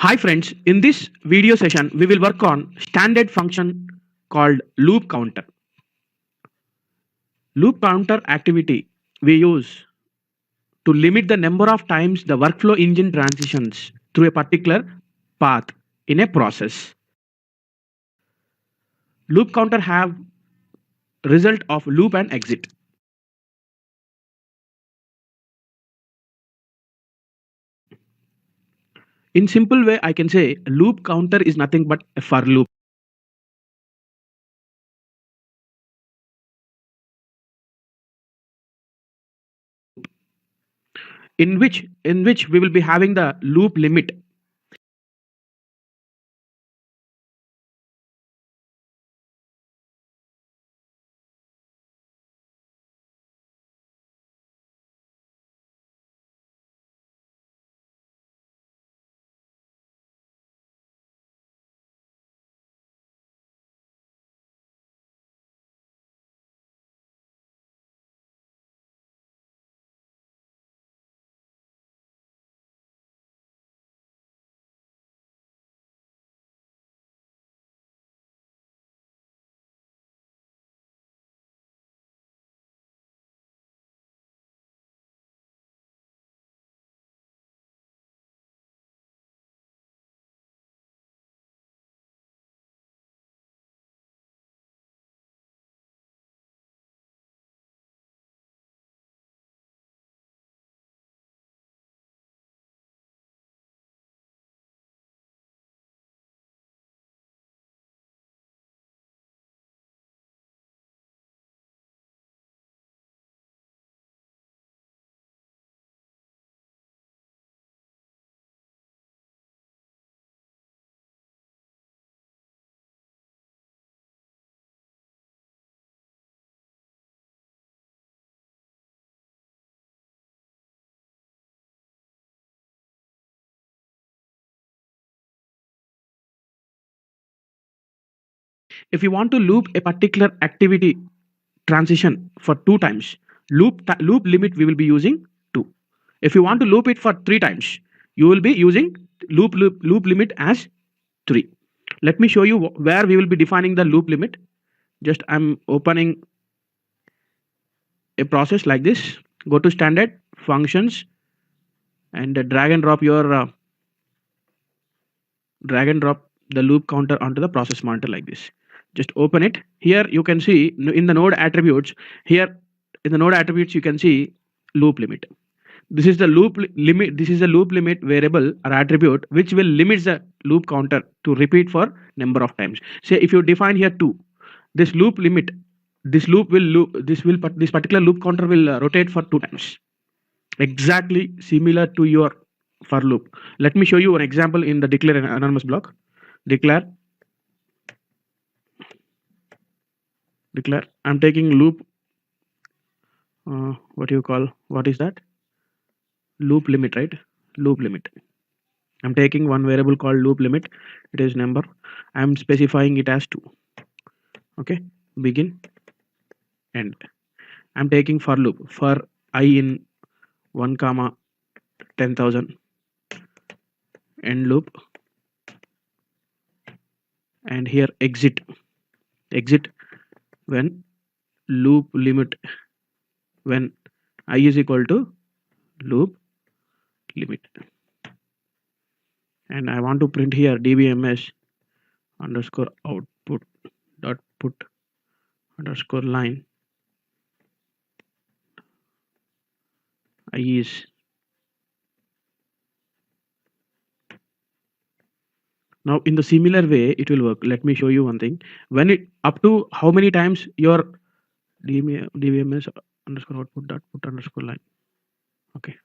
Hi friends, in this video session we will work on standard function called loop counter. Loop counter activity we use to limit the number of times the workflow engine transitions through a particular path in a process. Loop counter have result of loop and exit. In simple way I can say loop counter is nothing but a for loop. In which we will be having the loop limit. If you want to loop a particular activity transition for 2 times, loop limit we will be using 2. If you want to loop it for 3 times, you will be using loop limit as 3. Let me show you where we will be defining the loop limit. Just I'm opening a process like this. Go to standard functions and drag and drop the loop counter onto the process monitor like this. Just open it. Here you can see in the node attributes. Here in the node attributes you can see loop limit. This is the loop limit. This is a loop limit variable or attribute which will limit the loop counter to repeat for number of times. Say if you define here 2, this loop limit, this particular loop counter will rotate for 2 times. Exactly similar to your for loop. Let me show you an example in the declare anonymous block. Declare. I'm taking loop. What is that? Loop limit, right? Loop limit. I'm taking one variable called loop limit. It is number. I'm specifying it as 2. Okay. Begin. End. I'm taking for loop for I in 1 comma 10,000. End loop. And here exit when loop limit, when I is equal to loop limit. And I want to print here dbms underscore output dot put underscore line I is. Now in the similar way it will work. Let me show you one thing. When it up to how many times your dbms underscore output dot put underscore line. Okay.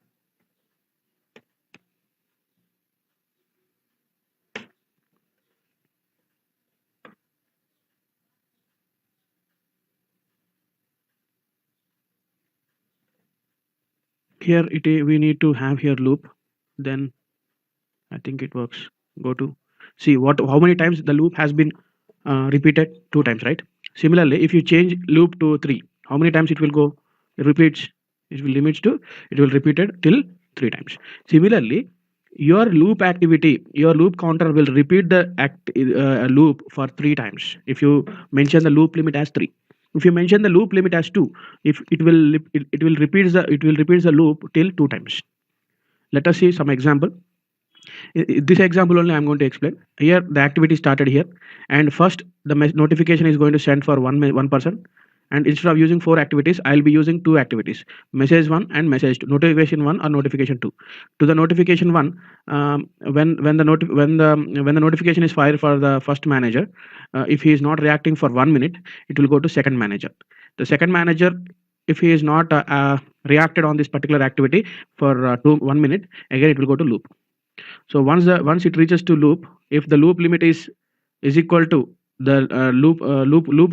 Here we need to have here loop, then I think it works. Go to see how many times the loop has been repeated 2 times, right? Similarly, if you change loop to 3, how many times it will go? It repeats. It will repeat it till 3 times. Similarly, Your loop activity, your loop counter will repeat the loop for 3 times. If you mention the loop limit as 3, if you mention the loop limit as 2, if it will repeat the loop till 2 times. Let us see some example. This example only I'm going to explain. Here the activity started here, and first the notification is going to send for one person, and instead of using 4 activities, I'll be using 2 activities: message 1 and message 2, notification 1 or notification 2. To the notification 1, when the notification is fired for the first manager, if he is not reacting for 1 minute, it will go to second manager. The second manager, if he is not reacted on this particular activity for 1 minute, again it will go to loop. So once it reaches to loop, if the loop limit is equal to the loop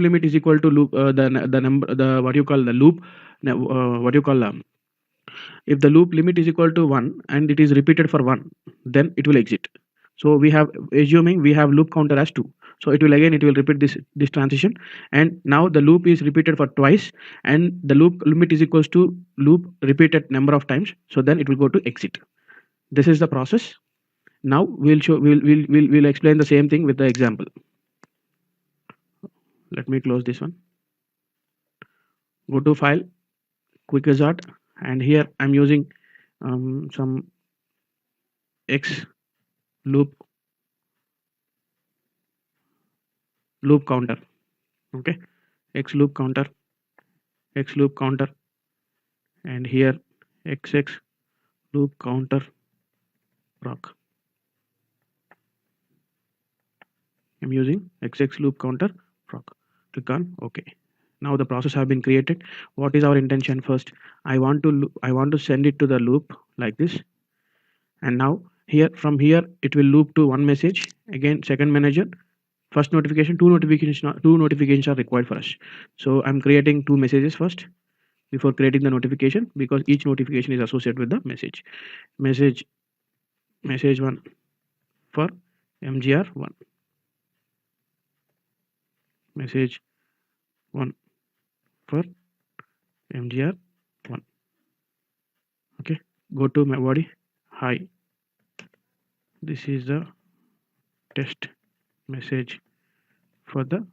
limit is equal to loop the number, the what you call the loop, what you call if the loop limit is equal to 1 and it is repeated for 1, then it will exit. So we have, assuming we have loop counter as 2, so it will repeat this transition, and now the loop is repeated for twice, and the loop limit is equals to loop repeated number of times, so then it will go to exit. This is the process. Now we'll explain the same thing with the example. Let me close this one. Go to file, quick result, and here I'm using some X loop counter. Okay, X loop counter, and here XX loop counter proc. I'm using XX loop counter proc. Click on OK. Now the process have been created. What is our intention? First, I want to send it to the loop like this, and now here, from here, it will loop to one message. Again, second manager, first notification, two notifications are required for us. So I'm creating 2 messages first before creating the notification, because each notification is associated with the message. Message 1 for MGR1, message 1 for MGR1. Okay, go to my body. Hi, this is the test message for the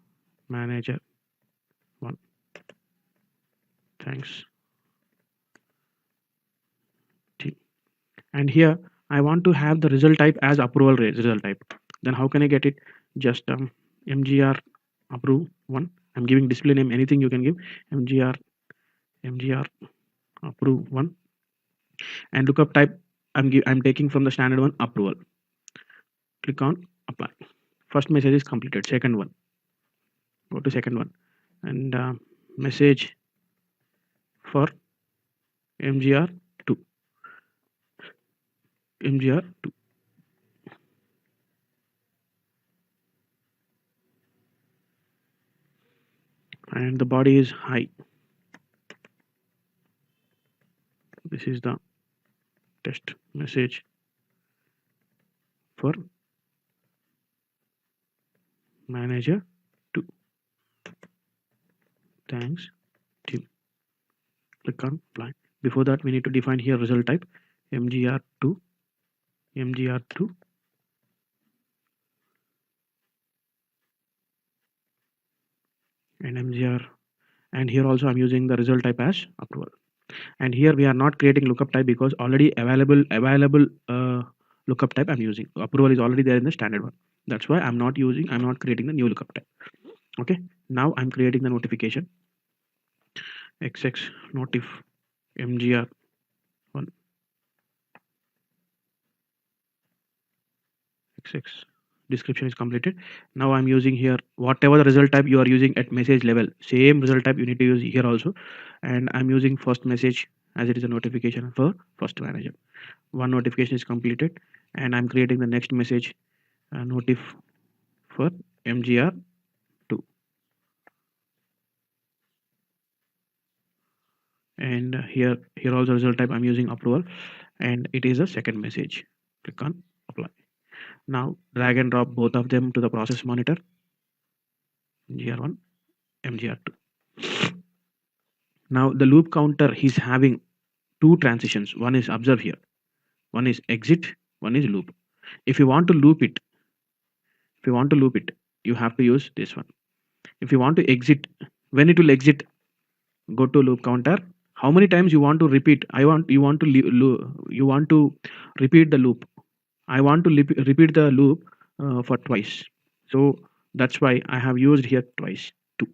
manager 1. Thanks. And here I want to have the result type as approval result type. Then how can I get it? Just MGR approve 1. I'm giving display name, anything you can give. MGR approve 1, and lookup type I'm taking from the standard one, approval. Click on apply. First message is completed. Second one, go to second one, and message for MGR2. And the body is high. This is the test message for manager 2. Thanks team. Click on apply. Before that, we need to define here result type MGR2 and MGR, and here also I'm using the result type as approval. And here we are not creating lookup type because already available lookup type I'm using. Approval is already there in the standard one. That's why I'm not creating the new lookup type. Okay, now I'm creating the notification XX notif MGR1 XX. Description is completed. Now I'm using here whatever the result type you are using at message level, same result type you need to use here also. And I'm using first message as it is a notification for first manager. One notification is completed, and I'm creating the next message notif for MGR2. And here also result type I'm using approval, and it is a second message. Click on apply. Now drag and drop both of them to the process monitor, MGR1, MGR2. Now the loop counter is having 2 transitions. One is observe here, one is exit, one is loop. If you want to loop it, you have to use this one. If you want to exit, when it will exit, go to loop counter. How many times you want to repeat? You want to repeat the loop. I want to repeat the loop for twice. So that's why I have used here twice, 2.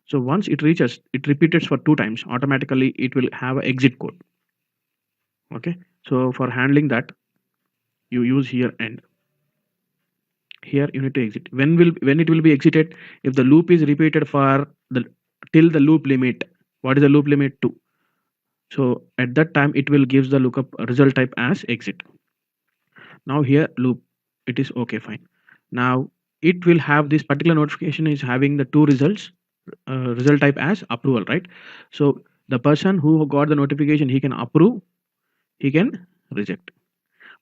So once it reaches, it repeats for 2 times, automatically it will have an exit code. Okay, so for handling that, you use here end. Here you need to exit. When it will be exited? If the loop is repeated for the till the loop limit. What is the loop limit? 2. So at that time it will gives the lookup result type as exit. Now here loop, it is okay, fine. Now it will have this particular notification is having the 2 results, result type as approval, right? So the person who got the notification, he can approve, he can reject.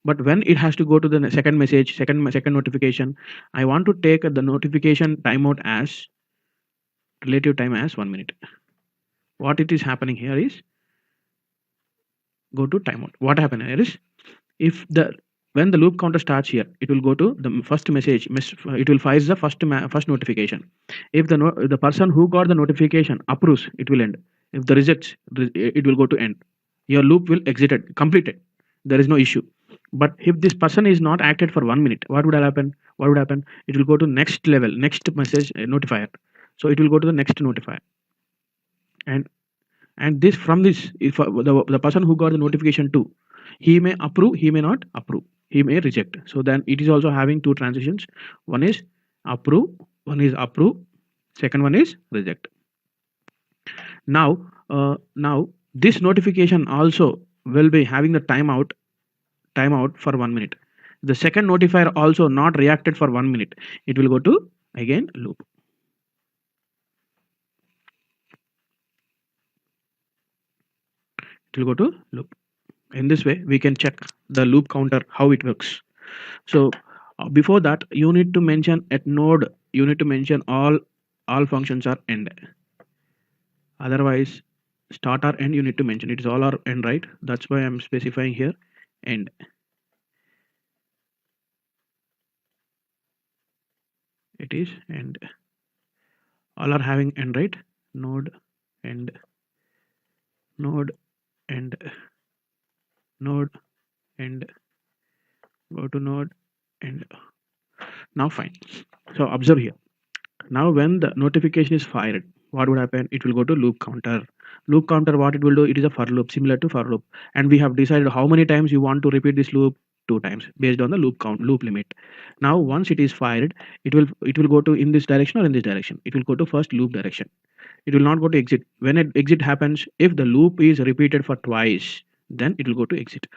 But when it has to go to the second message, second notification, I want to take the notification timeout as relative time as 1 minute. What it is happening here is, go to timeout. What happened here is, if when the loop counter starts here, it will go to the first message. It will fire the first notification. If the person who got the notification approves, it will end. If the rejects, it will go to end. Your loop will exited, completed. There is no issue. But if this person is not acted for 1 minute, what would happen? It will go to next level, next message notifier. So it will go to the next notifier. And this, from this, if the person who got the notification 2, he may approve, he may not approve, he may reject. So then it is also having 2 transitions. One is approve, second one is reject. Now this notification also will be having the timeout for 1 minute. The second notifier also not reacted for 1 minute. It will go to again loop. It will go to loop. In this way we can check the loop counter how it works. So before that, you need to mention at node, you need to mention all functions are end. Otherwise start or end you need to mention. It is all or end, right? That's why I'm specifying here end. It is end. All are having end, right? Node end, node end, node end, go to node end. Now fine. So observe here. Now when the notification is fired, what would happen? It will go to loop counter. Loop counter, what it will do? It is a for loop, similar to for loop, and we have decided how many times you want to repeat this loop. 2 times based on the loop limit. Now once it is fired, it will go to in this direction or in this direction. It will go to first loop direction. It will not go to exit. When exit happens, if the loop is repeated for twice, then it will go to exit.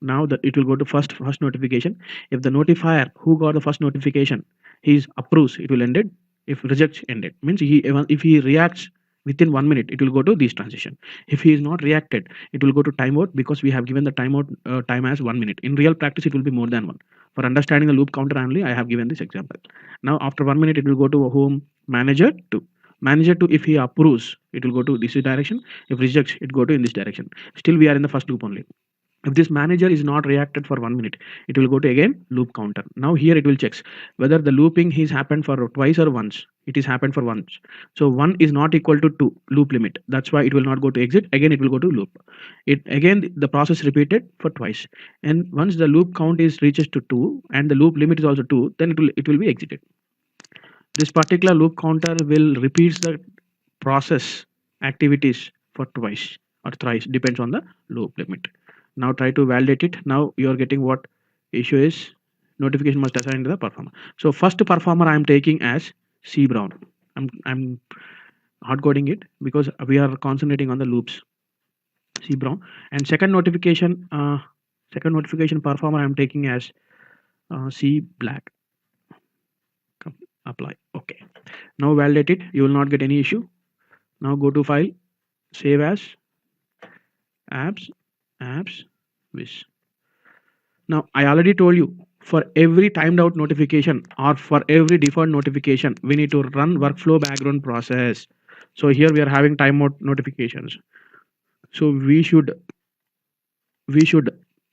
Now it will go to first notification. If the notifier who got the first notification, he approves, it will end it. If rejects, end it. Means if he reacts within 1 minute, it will go to this transition. If he is not reacted, it will go to timeout, because we have given the timeout time as 1 minute. In real practice, it will be more than 1. For understanding the loop counter only, I have given this example. Now after 1 minute, it will go to home manager 2. Manager 2, if he approves, it will go to this direction. If rejects, it go to in this direction. Still we are in the first loop only. If this manager is not reacted for 1 minute, it will go to again loop counter. Now here it will checks whether the looping has happened for twice or once. It is happened for once. So 1 is not equal to 2 loop limit. That's why it will not go to exit. Again it will go to loop. It again the process repeated for twice. And once the loop count is reaches to 2 and the loop limit is also 2, then it will be exited. This particular loop counter will repeats the process activities for twice or thrice, depends on the loop limit. Now try to validate it. Now you are getting what issue is notification must assign to the performer. So first performer I am taking as C Brown. I'm hard coding it because we are concentrating on the loops. C Brown. And second notification performer I am taking as C Black. Apply. Okay. Now validate it. You will not get any issue. Now go to file, save as apps wish. Now I already told you, for every timed out notification or for every default notification, we need to run workflow background process. So here we are having timeout notifications. So we should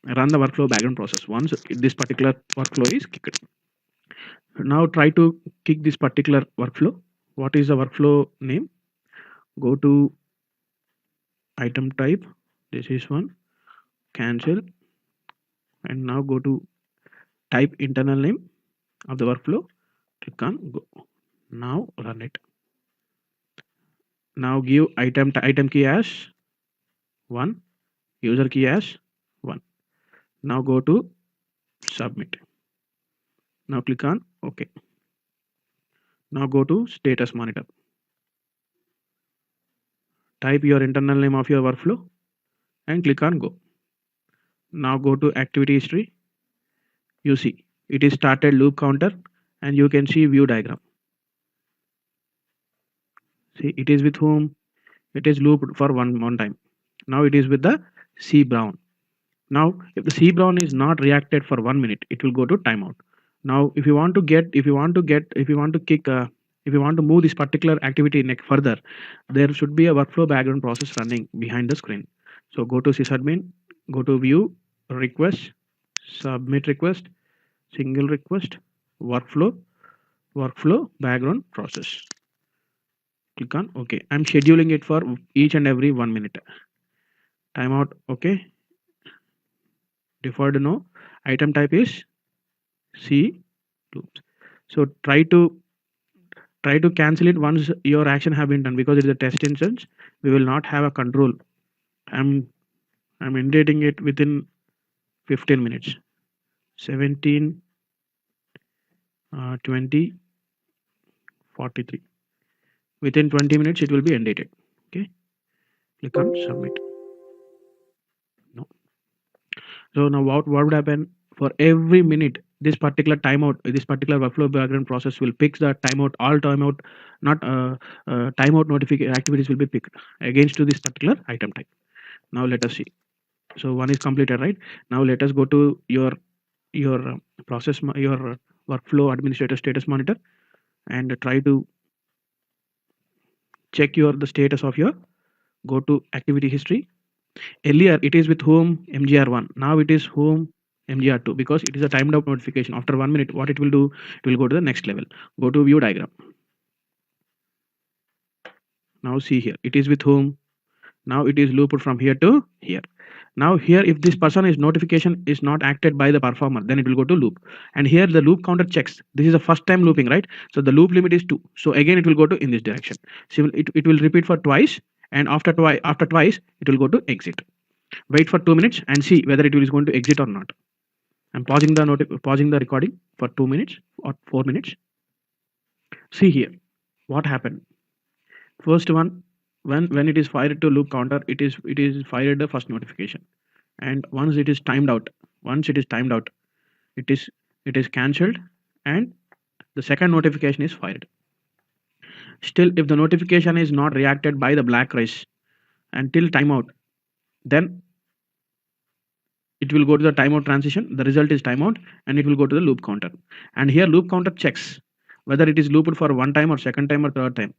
run the workflow background process once this particular workflow is kicked. Now try to kick this particular workflow. What is the workflow name? Go to item type. This is one. Cancel. And now go to type internal name of the workflow. Click on go. Now run it. Now give item key as 1, user key as 1. Now go to submit. Now click on OK. Now go to status monitor. Type your internal name of your workflow and click on go. Now go to activity history. You see it is started loop counter and you can see view diagram. See it is with whom? It is looped for one time. Now it is with the C brown. Now if the C brown is not reacted for 1 minute, it will go to timeout. Now if you want to move this particular activity further, there should be a workflow background process running behind the screen. So go to sysadmin, go to view, request, submit request, single request, workflow background process. Click on OK. I'm scheduling it for each and every 1 minute. Timeout OK. Default no. Item type is C loops. So try to cancel it once your action have been done, because it is a test instance. We will not have a control. I'm indicating it within 15 minutes. 17 20 43. Within 20 minutes it will be ended. Okay, click on submit. No. So now what would happen? For every minute this particular timeout, this particular workflow background process will pick the timeout, all timeout, not timeout notification activities will be picked against to this particular item type. Now let us see. So one is completed, right? Now let us go to your process, your workflow administrator status monitor, and try to check the status of your. Go to activity history. Earlier it is with whom? MGR1. Now it is whom? MGR2, because it is a timed out notification. After 1 minute, what it will do? It will go to the next level. Go to view diagram. Now see here, it is with whom? Now it is looped from here to here. Now here, if this person is notification is not acted by the performer, then it will go to loop. And here the loop counter checks. This is the first time looping, right? So the loop limit is 2. So again it will go to in this direction. So it will repeat for twice, and after twice it will go to exit. Wait for 2 minutes and see whether it is going to exit or not. I'm pausing the recording for 2 minutes or 4 minutes. See here what happened. First one, when it is fired to loop counter, it is fired the first notification, and once it is timed out, it is cancelled, and the second notification is fired. Still, if the notification is not reacted by the black race until timeout, then it will go to the timeout transition. The result is timeout, and it will go to the loop counter. And here loop counter checks whether it is looped for 1 time or 2nd time or 3rd time.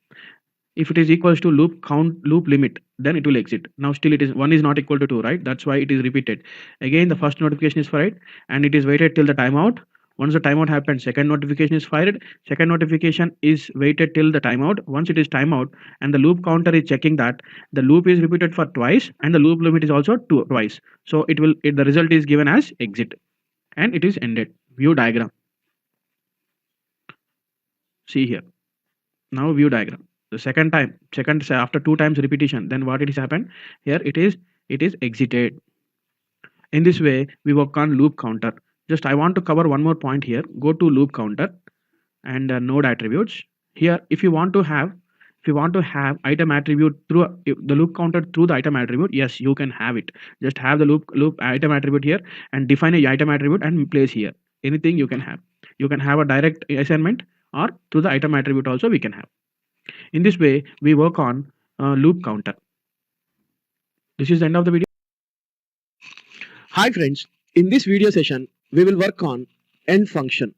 If it is equals to loop limit, then it will exit. Now still it is 1 is not equal to 2, right? That's why it is repeated. Again the first notification is fired, and it is waited till the timeout. Once the timeout happens, second notification is fired. Second notification is waited till the timeout. Once it is timeout, and the loop counter is checking that the loop is repeated for twice, and the loop limit is also twice. So the result is given as exit, and it is ended. View diagram. See here. Now view diagram. The second after 2 times repetition, then what it is happened here? It is exited. In this way we work on loop counter. Just I want to cover one more point here. Go to loop counter and node attributes. Here if you want to have item attribute through the loop counter through the item attribute, yes, you can have it. Just have the loop item attribute here and define a item attribute and place here. Anything you can have. You can have a direct assignment, or through the item attribute also we can have. In this way we work on loop counter. This is the end of the video. Hi friends, in this video session we will work on end function.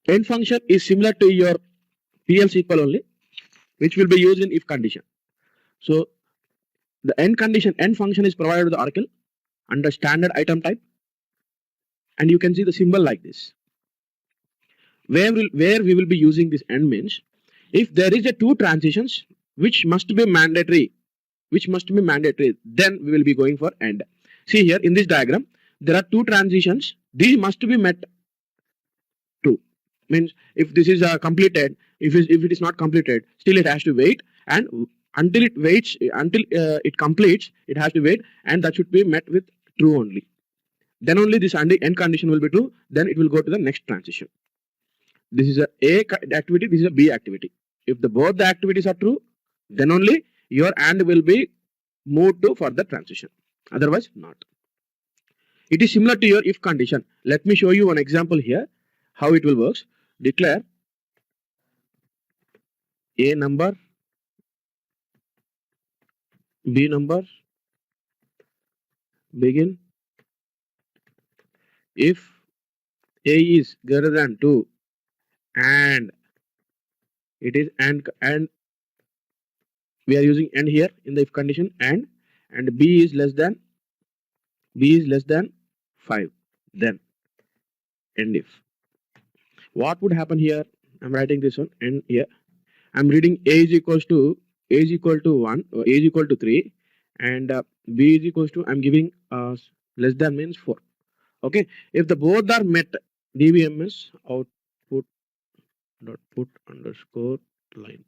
End function is similar to your PL SQL only, which will be used in if condition. So the end function is provided to the Oracle, under standard item type, and you can see the symbol like this. Where we will be using this end means if there is a two transitions which must be mandatory, then we will be going for end. See here in this diagram, there are two transitions. These must be met true. Means if this is completed, if it is not completed, still it has to wait, and until it completes, it has to wait, and that should be met with true only. Then only this end condition will be true. Then it will go to the next transition. This is a activity. This is a B activity. If both the activities are true, then only your AND will be moved to further transition. Otherwise, not. It is similar to your if condition. Let me show you one example here how it will works. Declare A number, B number, begin if A is greater than 2 and it is and we are using and here in the if condition, and B is less than 5, then end if. What would happen here? I'm writing this one, and here I'm reading A is equal to 1, A is equal to 3, and B is equals to, I'm giving less than means 4. Okay, if the both are met, DBMS output dot put underscore line.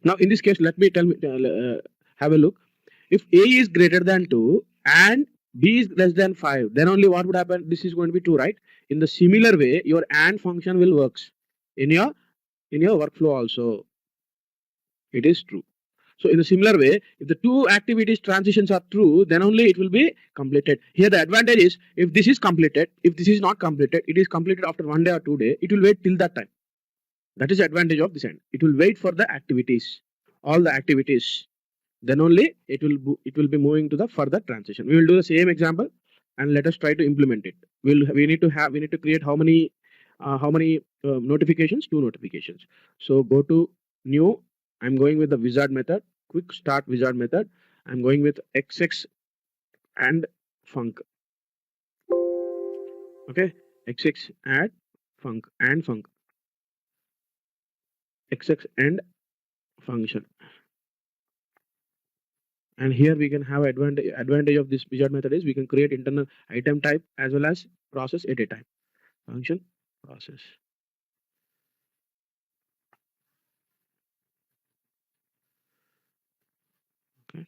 Now in this case, let me have a look. If A is greater than 2 and B is less than 5, then only what would happen? This is going to be 2, right? In the similar way, your AND function will works in your workflow also. It is true. So in a similar way, if the two activities transitions are true, then only it will be completed. Here the advantage is if this is completed, if this is not completed, it is completed after 1 day or 2 days, it will wait till that time. That is the advantage of this end. It will wait for the activities, all the activities. Then only it will be moving to the further transition. We will do the same example and let us try to implement it. We need to create how many notifications? 2 notifications. So go to new. I'm going with the wizard method, quick start wizard method. I'm going with XX and func. Okay, XX add func and func. XX and function. And here we can have advantage of this wizard method is we can create internal item type as well as process at a time. Function process. Okay.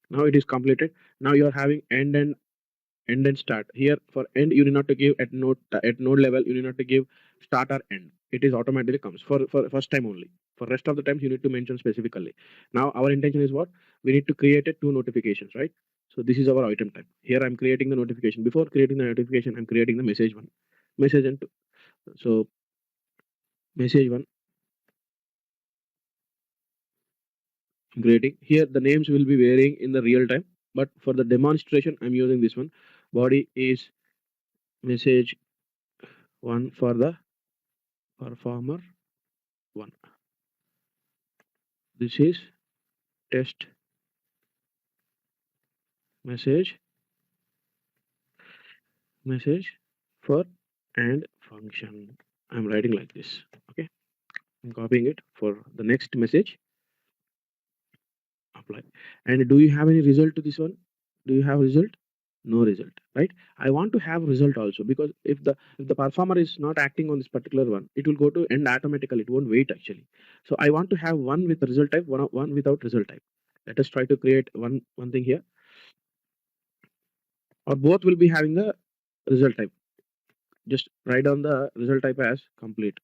Now it is completed. Now you are having end and start. Here for end you need not to give at node level. You need not to give start or end. It is automatically comes for first time only. For rest of the times you need to mention specifically. Now our intention is what? We need to create 2 notifications, right? So this is our item type. Here I'm creating the notification. Before creating the notification, I'm creating the message 1, message and 2. So message 1. I'm creating here. The names will be varying in the real time, but for the demonstration, I'm using this one. Body is message 1 for the performer 1. This is test message for and function. I'm writing like this. Okay, I'm copying it for the next message. Apply. And do you have any result to this one? Do you have result? No result, right? I want to have result also, because if the performer is not acting on this particular one, it will go to end automatically. It won't wait actually. So I want to have one with the result type, one without result type. Let us try to create one thing here, or both will be having the result type. Just write down the result type as complete.